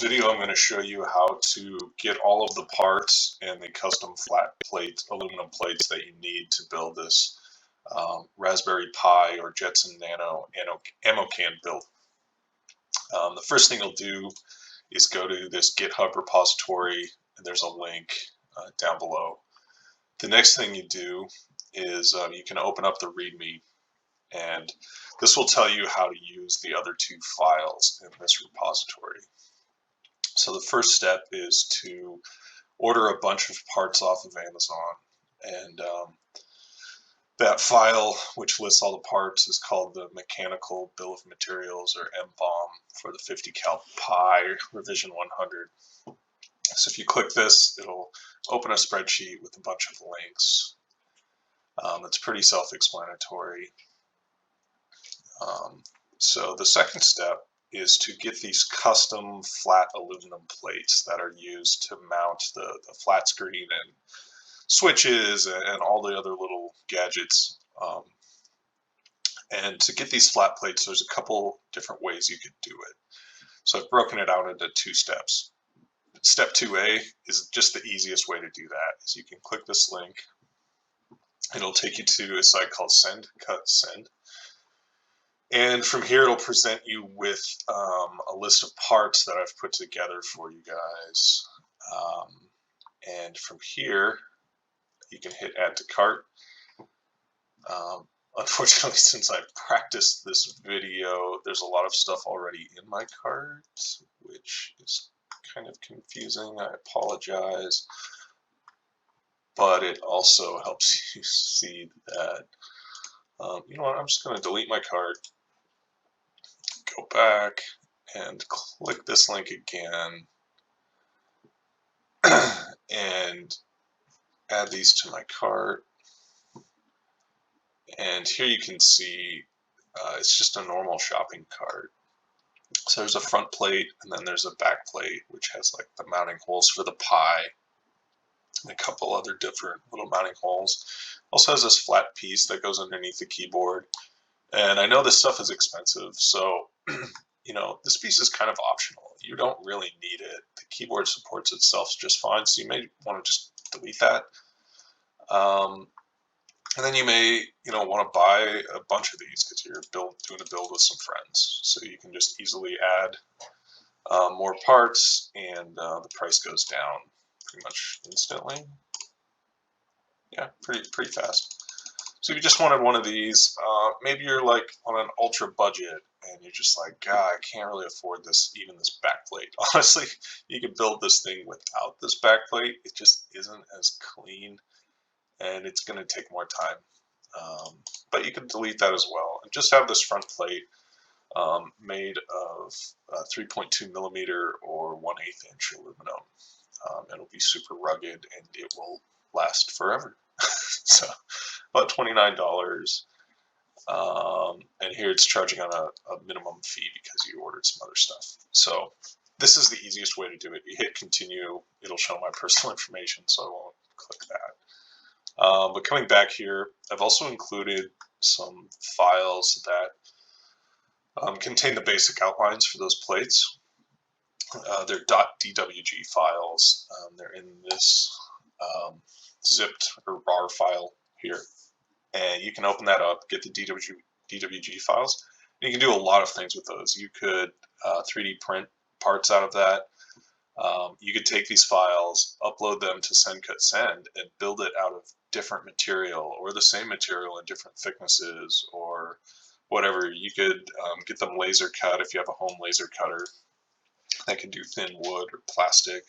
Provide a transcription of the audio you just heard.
video, I'm going to show you how to get all of the parts and the custom flat plates, aluminum plates that you need to build this Raspberry Pi or Jetson Nano ammo can build. The first thing you'll do is go to this GitHub repository, and there's a link down below. The next thing you do is you can open up the README, and this will tell you how to use the other two files in this repository. So the first step is to order a bunch of parts off of Amazon, and that file, which lists all the parts, is called the Mechanical Bill of Materials, or MBOM, for the 50 cal Pi revision 100. So if you click this, it'll open a spreadsheet with a bunch of links. It's pretty self-explanatory. So the second step is to get these custom flat aluminum plates that are used to mount the flat screen and switches and all the other little gadgets. And to get these flat plates, there's a couple different ways you could do it. So I've broken it out into two steps. Step 2A is just the easiest way to do that. Is you can click this link. It'll take you to a site called Send Cut Send. And from here, it'll present you with a list of parts that I've put together for you guys. And from here, you can hit Add to Cart. Unfortunately, since I practiced this video, there's a lot of stuff already in my cart, which is kind of confusing. I apologize. But it also helps you see that, you know what, I'm just going to delete my cart. Go back and click this link again and add these to my cart. And here you can see it's just a normal shopping cart. So there's a front plate and then there's a back plate, which has like the mounting holes for the Pi and a couple other different little mounting holes. Also has this flat piece that goes underneath the keyboard. And I know this stuff is expensive, so you know, this piece is kind of optional. You don't really need it. The keyboard supports itself just fine, so you may want to just delete that. And then you may, you know, want to buy a bunch of these because you're doing a build with some friends. So you can just easily add more parts, and the price goes down pretty much instantly. Yeah, pretty fast. So if you just wanted one of these, maybe you're like on an ultra budget and you're just like, God, I can't really afford this, even this backplate. Honestly, you could build this thing without this backplate. It just isn't as clean and it's going to take more time. But you can delete that as well and just have this front plate made of 3.2 millimeter or 1/8 inch aluminum. It'll be super rugged and it will last forever. So about $29, and here it's charging on a minimum fee because you ordered some other stuff. So this is the easiest way to do it. You hit continue, it'll show my personal information, so I won't click that. But coming back here, I've also included some files that contain the basic outlines for those plates. They're .dwg files. They're in this zipped or RAR file here, and you can open that up, get the DWG files. And you can do a lot of things with those. You could 3D print parts out of that. You could take these files, upload them to Send Cut Send, and build it out of different material or the same material in different thicknesses or whatever. You could get them laser cut if you have a home laser cutter that can do thin wood or plastic.